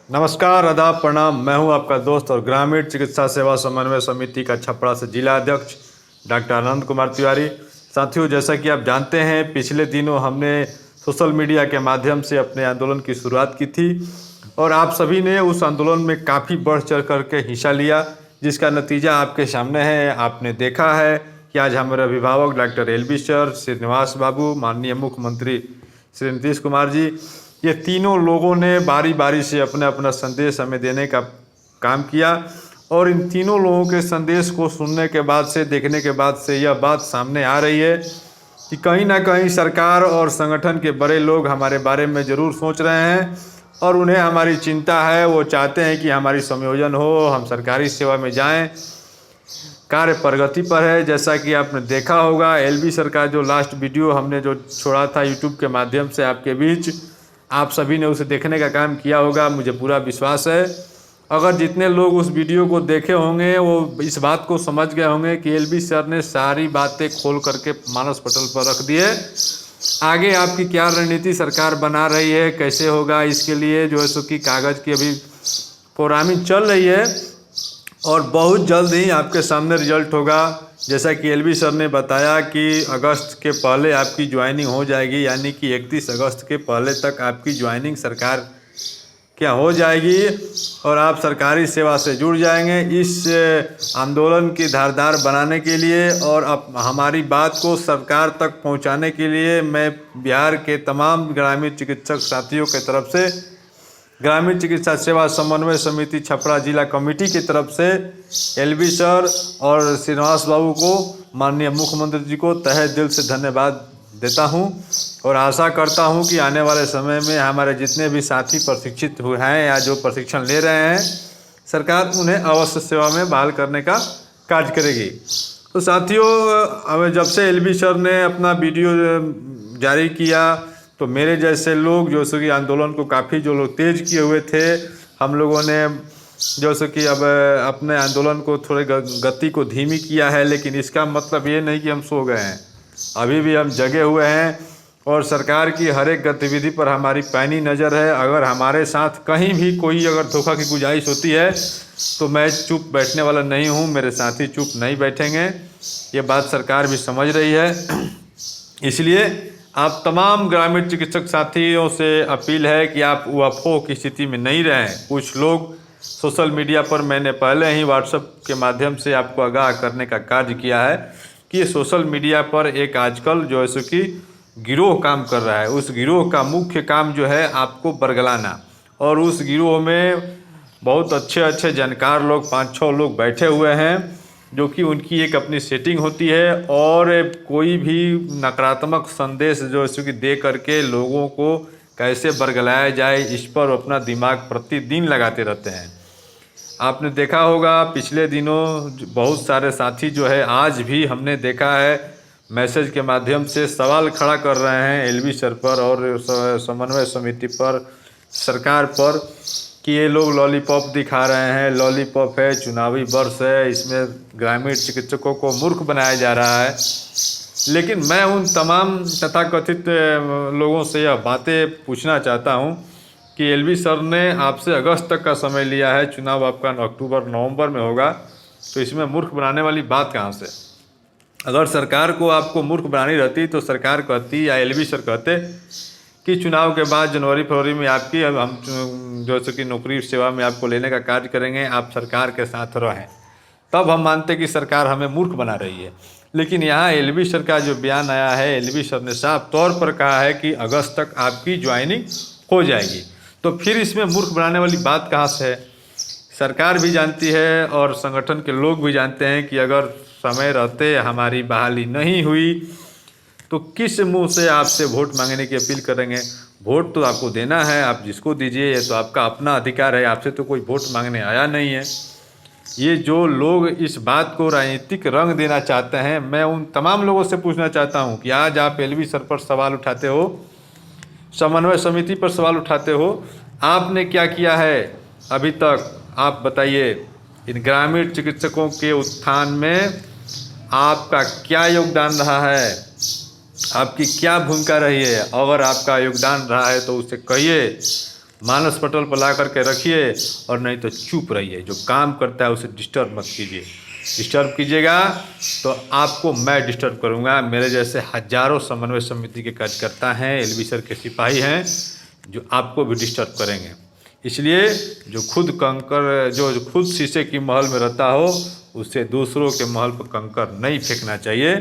नमस्कार, आदाब, प्रणाम। मैं हूं आपका दोस्त और ग्रामीण चिकित्सा सेवा समन्वय समिति का छपरा से जिला अध्यक्ष डॉक्टर आनंद कुमार तिवारी। साथियों, जैसा कि आप जानते हैं, पिछले दिनों हमने सोशल मीडिया के माध्यम से अपने आंदोलन की शुरुआत की थी और आप सभी ने उस आंदोलन में काफ़ी बढ़ चढ़ करके हिस्सा लिया, जिसका नतीजा आपके सामने है। आपने देखा है कि आज हमारे अभिभावक डॉक्टर एलबी सर, श्रीनिवास बाबू, माननीय मुख्यमंत्री श्री नीतीश कुमार जी, ये तीनों लोगों ने बारी बारी से अपना अपना संदेश हमें देने का काम किया और इन तीनों लोगों के संदेश को सुनने के बाद से, देखने के बाद से यह बात सामने आ रही है कि कहीं ना कहीं सरकार और संगठन के बड़े लोग हमारे बारे में ज़रूर सोच रहे हैं और उन्हें हमारी चिंता है। वो चाहते हैं कि हमारी समायोजन हो, हम सरकारी सेवा में जाएं। कार्य प्रगति पर है। जैसा कि आपने देखा होगा, एलबी सर का जो लास्ट वीडियो हमने जो छोड़ा था यूट्यूब के माध्यम से आपके बीच, आप सभी ने उसे देखने का काम किया होगा, मुझे पूरा विश्वास है। अगर जितने लोग उस वीडियो को देखे होंगे वो इस बात को समझ गए होंगे कि एलबी सर ने सारी बातें खोल करके मानस पटल पर रख दिए। आगे आपकी क्या रणनीति सरकार बना रही है, कैसे होगा, इसके लिए जो है सो कि कागज़ की अभी प्रोग्रामिंग चल रही है और बहुत जल्द ही आपके सामने रिजल्ट होगा। जैसा कि एलबी सर ने बताया कि अगस्त के पहले आपकी ज्वाइनिंग हो जाएगी, यानी कि 31 अगस्त के पहले तक आपकी ज्वाइनिंग सरकार क्या हो जाएगी और आप सरकारी सेवा से जुड़ जाएंगे। इस आंदोलन की धारदार बनाने के लिए और अब हमारी बात को सरकार तक पहुंचाने के लिए मैं बिहार के तमाम ग्रामीण चिकित्सक साथियों के तरफ से, ग्रामीण चिकित्सा सेवा समन्वय समिति छपरा जिला कमेटी की तरफ से एलबी सर और श्रीनिवास बाबू को, माननीय मुख्यमंत्री जी को तहे दिल से धन्यवाद देता हूं और आशा करता हूं कि आने वाले समय में हमारे जितने भी साथी प्रशिक्षित हुए हैं या जो प्रशिक्षण ले रहे हैं, सरकार उन्हें अवश्य सेवा में बहाल करने का कार्य करेगी। तो साथियों, जब से एलबी सर ने अपना वीडियो जारी किया तो मेरे जैसे लोग जो सो कि आंदोलन को काफ़ी जो लोग तेज किए हुए थे, हम लोगों ने जो सो कि अब अपने आंदोलन को थोड़े गति को धीमी किया है। लेकिन इसका मतलब ये नहीं कि हम सो गए हैं, अभी भी हम जगे हुए हैं और सरकार की हर एक गतिविधि पर हमारी पैनी नज़र है। अगर हमारे साथ कहीं भी कोई अगर धोखा की गुंजाइश होती है तो मैं चुप बैठने वाला नहीं हूँ, मेरे साथी चुप नहीं बैठेंगे। ये बात सरकार भी समझ रही है। इसलिए आप तमाम ग्रामीण चिकित्सक साथियों से अपील है कि आप अफवाह की स्थिति में नहीं रहें। कुछ लोग सोशल मीडिया पर, मैंने पहले ही व्हाट्सएप के माध्यम से आपको आगाह करने का कार्य किया है कि सोशल मीडिया पर एक आजकल जो है सो कि गिरोह काम कर रहा है। उस गिरोह का मुख्य काम जो है आपको बरगलाना, और उस गिरोह में बहुत अच्छे अच्छे जानकार लोग, 5-6 लोग बैठे हुए हैं जो कि उनकी एक अपनी सेटिंग होती है और कोई भी नकारात्मक संदेश जो है कि दे करके लोगों को कैसे बरगलाया जाए, इस पर अपना दिमाग प्रतिदिन लगाते रहते हैं। आपने देखा होगा पिछले दिनों बहुत सारे साथी जो है, आज भी हमने देखा है मैसेज के माध्यम से सवाल खड़ा कर रहे हैं एलबी सर पर और समन्वय समिति पर, सरकार पर, कि ये लोग लॉलीपॉप दिखा रहे हैं। लॉलीपॉप है, चुनावी वर्ष है, इसमें ग्रामीण चिकित्सकों को मूर्ख बनाया जा रहा है। लेकिन मैं उन तमाम तथाकथित लोगों से यह बातें पूछना चाहता हूं कि एलबी सर ने आपसे अगस्त तक का समय लिया है, चुनाव आपका अक्टूबर-नवंबर में होगा, तो इसमें मूर्ख बनाने वाली बात कहाँ से? अगर सरकार को आपको मूर्ख बनानी रहती तो सरकार कहती या एलबी सर कहते कि चुनाव के बाद जनवरी-फरवरी में आपकी हम जो है कि नौकरी सेवा में आपको लेने का कार्य करेंगे, आप सरकार के साथ रहें, तब हम मानते कि सरकार हमें मूर्ख बना रही है। लेकिन यहाँ एलबी सर का जो बयान आया है, एलबी सर ने साफ तौर पर कहा है कि अगस्त तक आपकी ज्वाइनिंग हो जाएगी, तो फिर इसमें मूर्ख बनाने वाली बात कहाँ से है? सरकार भी जानती है और संगठन के लोग भी जानते हैं कि अगर समय रहते हमारी बहाली नहीं हुई तो किस मुंह से आपसे वोट मांगने की अपील करेंगे? वोट तो आपको देना है, आप जिसको दीजिए, ये तो आपका अपना अधिकार है, आपसे तो कोई वोट मांगने आया नहीं है। ये जो लोग इस बात को राजनीतिक रंग देना चाहते हैं, मैं उन तमाम लोगों से पूछना चाहता हूं कि आज आप एलबी सर पर सवाल उठाते हो, समन्वय समिति पर सवाल उठाते हो, आपने क्या किया है अभी तक? आप बताइए, इन ग्रामीण चिकित्सकों के उत्थान में आपका क्या योगदान रहा है, आपकी क्या भूमिका रही है? अगर आपका योगदान रहा है तो उसे कहिए, मानस पटल पर ला करके रखिए, और नहीं तो चुप रहिए। जो काम करता है उसे डिस्टर्ब मत कीजिए। डिस्टर्ब कीजिएगा तो आपको मैं डिस्टर्ब करूंगा। मेरे जैसे हजारों समन्वय समिति के कार्यकर्ता हैं, एलबी सर के सिपाही हैं, जो आपको भी डिस्टर्ब करेंगे। इसलिए जो खुद कंकर जो खुद शीशे की महल में रहता हो, उसे दूसरों के महल पर कंकर नहीं फेंकना चाहिए।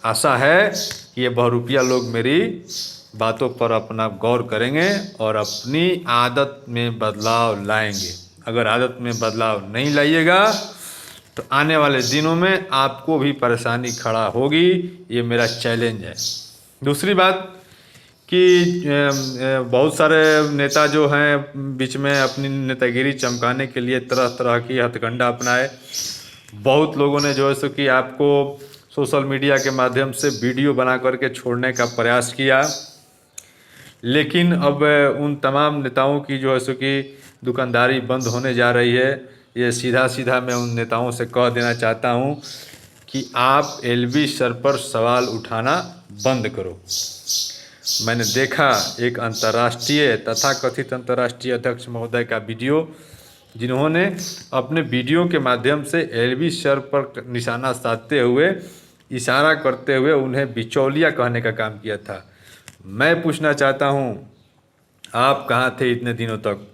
आशा है कि ये बहुरूपिया लोग मेरी बातों पर अपना गौर करेंगे और अपनी आदत में बदलाव लाएंगे। अगर आदत में बदलाव नहीं लाइएगा तो आने वाले दिनों में आपको भी परेशानी खड़ा होगी। ये मेरा चैलेंज है। दूसरी बात कि बहुत सारे नेता जो हैं बीच में अपनी नेतागिरी चमकाने के लिए तरह तरह की हथकंडा अपनाए। बहुत लोगों ने जो है सो कि आपको सोशल मीडिया के माध्यम से वीडियो बना करके छोड़ने का प्रयास किया, लेकिन अब उन तमाम नेताओं की जो है सो कि दुकानदारी बंद होने जा रही है। ये सीधा सीधा मैं उन नेताओं से कह देना चाहता हूँ कि आप एलबी सर पर सवाल उठाना बंद करो। मैंने देखा एक अंतर्राष्ट्रीय तथाकथित अंतर्राष्ट्रीय अध्यक्ष महोदय का वीडियो, जिन्होंने अपने वीडियो के माध्यम से एलबी सर पर निशाना साधते हुए, इशारा करते हुए उन्हें बिचौलिया कहने का काम किया था। मैं पूछना चाहता हूँ, आप कहाँ थे इतने दिनों तक?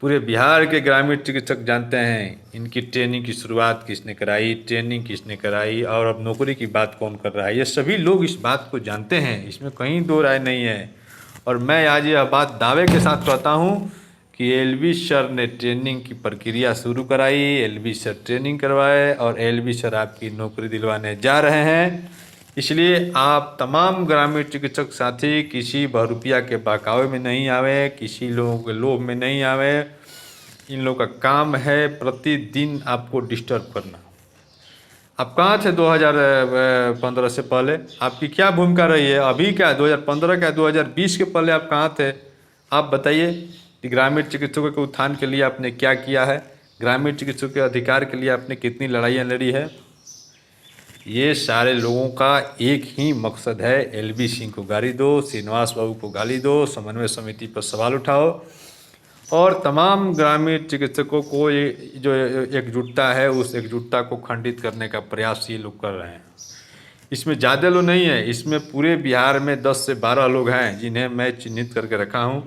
पूरे बिहार के ग्रामीण चिकित्सक जानते हैं इनकी ट्रेनिंग की शुरुआत किसने कराई, ट्रेनिंग किसने कराई, और अब नौकरी की बात कौन कर रहा है। ये सभी लोग इस बात को जानते हैं, इसमें कहीं दो राय नहीं है। और मैं आज यह बात दावे के साथ कहता हूँ कि एलबी सर ने ट्रेनिंग की प्रक्रिया शुरू कराई, एलबी सर ट्रेनिंग करवाए और एलबी सर आपकी नौकरी दिलवाने जा रहे हैं। इसलिए आप तमाम ग्रामीण चिकित्सक साथी किसी बहुरूपिया के बहकावे में नहीं आवे, किसी लोगों के लोभ में नहीं आवे। इन लोगों का काम है प्रतिदिन आपको डिस्टर्ब करना। आप कहाँ थे 2015 से पहले? आपकी क्या भूमिका रही है? अभी क्या 2015 क्या 2020 के पहले आप कहाँ थे? आप बताइए कि ग्रामीण चिकित्सकों के उत्थान के लिए आपने क्या किया है, ग्रामीण चिकित्सकों के अधिकार के लिए आपने कितनी लड़ाइयाँ लड़ी है। ये सारे लोगों का एक ही मकसद है, एलबी सिंह को गाली दो, श्रीनिवास बाबू को गाली दो, समन्वय समिति पर सवाल उठाओ, और तमाम ग्रामीण चिकित्सकों को ये जो एकजुटता है उस एकजुटता को खंडित करने का प्रयास ये लोग कर रहे हैं। इसमें ज़्यादा लोग नहीं है, इसमें पूरे बिहार में 10 से 12 लोग हैं जिन्हें मैं चिन्हित करके रखा हूँ,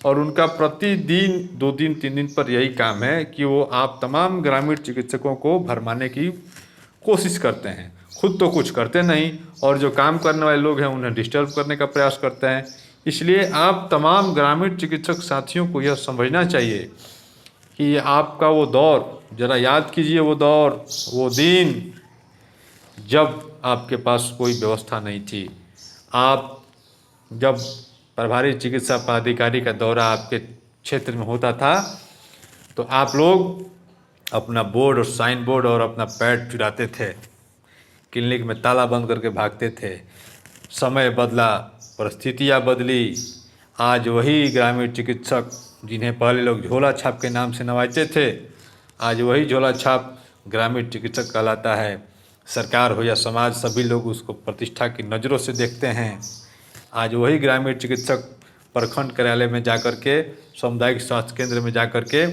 और उनका प्रतिदिन 2 दिन 3 दिन पर यही काम है कि वो आप तमाम ग्रामीण चिकित्सकों को भरमाने की कोशिश करते हैं। खुद तो कुछ करते नहीं, और जो काम करने वाले लोग हैं उन्हें डिस्टर्ब करने का प्रयास करते हैं। इसलिए आप तमाम ग्रामीण चिकित्सक साथियों को यह समझना चाहिए कि आपका वो दौर, ज़रा याद कीजिए वो दौर, वो दिन जब आपके पास कोई व्यवस्था नहीं थी। आप जब प्रभारी चिकित्सा पदाधिकारी का दौरा आपके क्षेत्र में होता था तो आप लोग अपना बोर्ड और साइन बोर्ड और अपना पैड चुराते थे, क्लिनिक में ताला बंद करके भागते थे। समय बदला, परिस्थितियाँ बदली। आज वही ग्रामीण चिकित्सक जिन्हें पहले लोग झोला छाप के नाम से नवाजते थे, आज वही झोला छाप ग्रामीण चिकित्सक कहलाता है। सरकार हो या समाज, सभी लोग उसको प्रतिष्ठा की नज़रों से देखते हैं। आज वही ग्रामीण चिकित्सक प्रखंड कार्यालय में जाकर के, सामुदायिक स्वास्थ्य केंद्र में जाकर के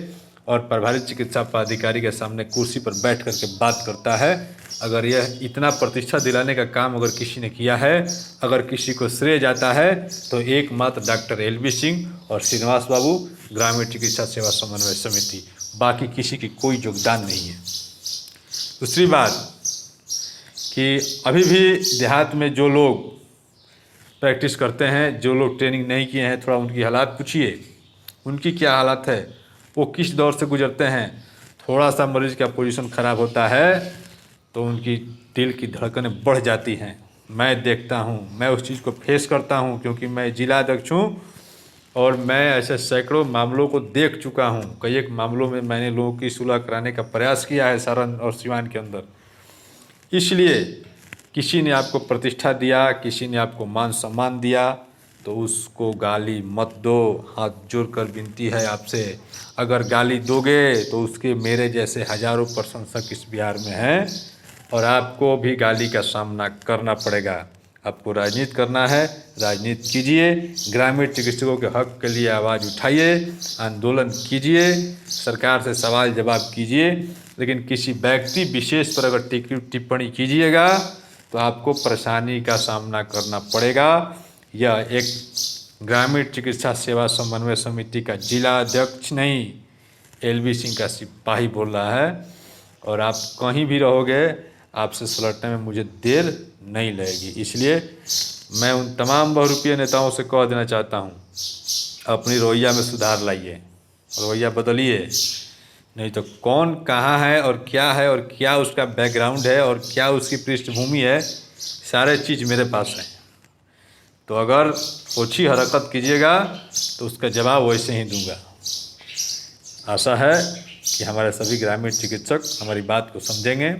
और प्रभारी चिकित्सा पदाधिकारी के सामने कुर्सी पर बैठ करके बात करता है। अगर यह इतना प्रतिष्ठा दिलाने का काम अगर किसी ने किया है, अगर किसी को श्रेय जाता है तो एकमात्र डॉक्टर एलबी सिंह और श्रीनिवास बाबू, ग्रामीण चिकित्सा सेवा समन्वय समिति, बाकी किसी की कोई योगदान नहीं है। दूसरी बात कि अभी भी देहात में जो लोग प्रैक्टिस करते हैं, जो लोग ट्रेनिंग नहीं किए हैं, थोड़ा उनकी हालात पूछिए, उनकी क्या हालत है, वो किस दौर से गुजरते हैं। थोड़ा सा मरीज का पोजीशन ख़राब होता है तो उनकी दिल की धड़कनें बढ़ जाती हैं। मैं देखता हूँ, मैं उस चीज़ को फेस करता हूँ, क्योंकि मैं जिला अध्यक्ष हूँ और मैं ऐसे सैकड़ों मामलों को देख चुका हूँ। कई एक मामलों में मैंने लोगों की सुलह कराने का प्रयास किया है सारण और सिवान के अंदर। इसलिए किसी ने आपको प्रतिष्ठा दिया, किसी ने आपको मान सम्मान दिया, तो उसको गाली मत दो। हाथ जोड़कर विनती है आपसे, अगर गाली दोगे तो उसके मेरे जैसे हजारों प्रशंसक इस बिहार में हैं और आपको भी गाली का सामना करना पड़ेगा। आपको राजनीति करना है, राजनीति कीजिए, ग्रामीण चिकित्सकों के हक के लिए आवाज़ उठाइए, आंदोलन कीजिए, सरकार से सवाल जवाब कीजिए, लेकिन किसी व्यक्ति विशेष पर अगर टिप्पणी कीजिएगा तो आपको परेशानी का सामना करना पड़ेगा। यह एक ग्रामीण चिकित्सा सेवा समन्वय समिति का जिला अध्यक्ष नहीं, LV सिंह का सिपाही बोल रहा है। और आप कहीं भी रहोगे, आपसे सुलटने में मुझे देर नहीं लगेगी। इसलिए मैं उन तमाम बहुरूपीय नेताओं से कह देना चाहता हूँ, अपनी रवैया में सुधार लाइए, रवैया बदलिए, नहीं तो कौन कहाँ है और क्या उसका बैकग्राउंड है और क्या उसकी पृष्ठभूमि है, सारे चीज़ मेरे पास है। तो अगर ओछी हरकत कीजिएगा तो उसका जवाब वैसे ही दूंगा। आशा है कि हमारे सभी ग्रामीण चिकित्सक हमारी बात को समझेंगे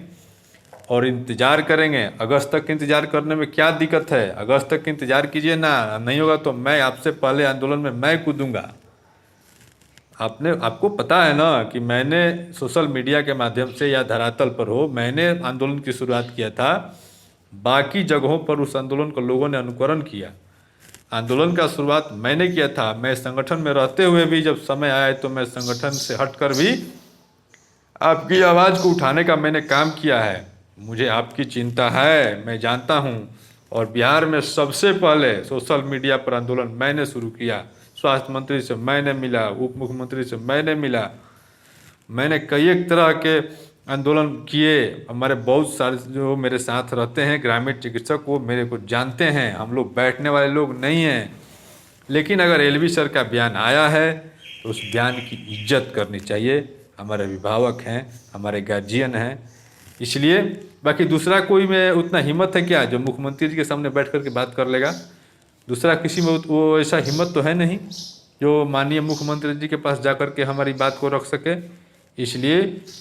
और इंतज़ार करेंगे। अगस्त तक इंतज़ार करने में क्या दिक्कत है? अगस्त तक इंतज़ार कीजिए ना, नहीं होगा तो मैं आपसे पहले आंदोलन में मैं कूदूँगा। आपको पता है ना कि मैंने सोशल मीडिया के माध्यम से या धरातल पर हो, मैंने आंदोलन की शुरुआत किया था, बाकी जगहों पर उस आंदोलन को लोगों ने अनुकरण किया। आंदोलन का शुरुआत मैंने किया था। मैं संगठन में रहते हुए भी जब समय आया तो मैं संगठन से हटकर भी आपकी आवाज़ को उठाने का मैंने काम किया है। मुझे आपकी चिंता है, मैं जानता हूँ। और बिहार में सबसे पहले सोशल मीडिया पर आंदोलन मैंने शुरू किया। स्वास्थ्य मंत्री से मैंने मिला, उप मुख्यमंत्री से मैंने मिला, मैंने कई एक तरह के आंदोलन किए। हमारे बहुत सारे जो मेरे साथ रहते हैं ग्रामीण चिकित्सक, वो मेरे को जानते हैं। हम लोग बैठने वाले लोग नहीं हैं। लेकिन अगर LV सर का बयान आया है तो उस बयान की इज्जत करनी चाहिए। हमारे अभिभावक हैं, हमारे गार्जियन हैं। इसलिए बाकी दूसरा कोई में उतना हिम्मत है क्या जो मुख्यमंत्री जी के सामने बैठ कर के बात कर लेगा? दूसरा किसी में वो ऐसा हिम्मत तो है नहीं जो माननीय मुख्यमंत्री जी के पास जाकर के हमारी बात को रख सके। इसलिए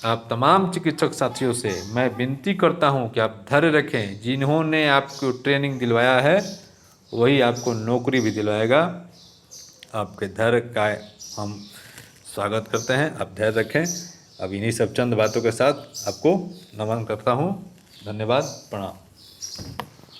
आप तमाम चिकित्सक साथियों से मैं विनती करता हूं कि आप धैर्य रखें। जिन्होंने आपको ट्रेनिंग दिलवाया है वही आपको नौकरी भी दिलवाएगा। आपके धैर्य का हम स्वागत करते हैं, आप धैर्य रखें। अब इन्हीं सब चंद बातों के साथ आपको नमन करता हूं। धन्यवाद, प्रणाम।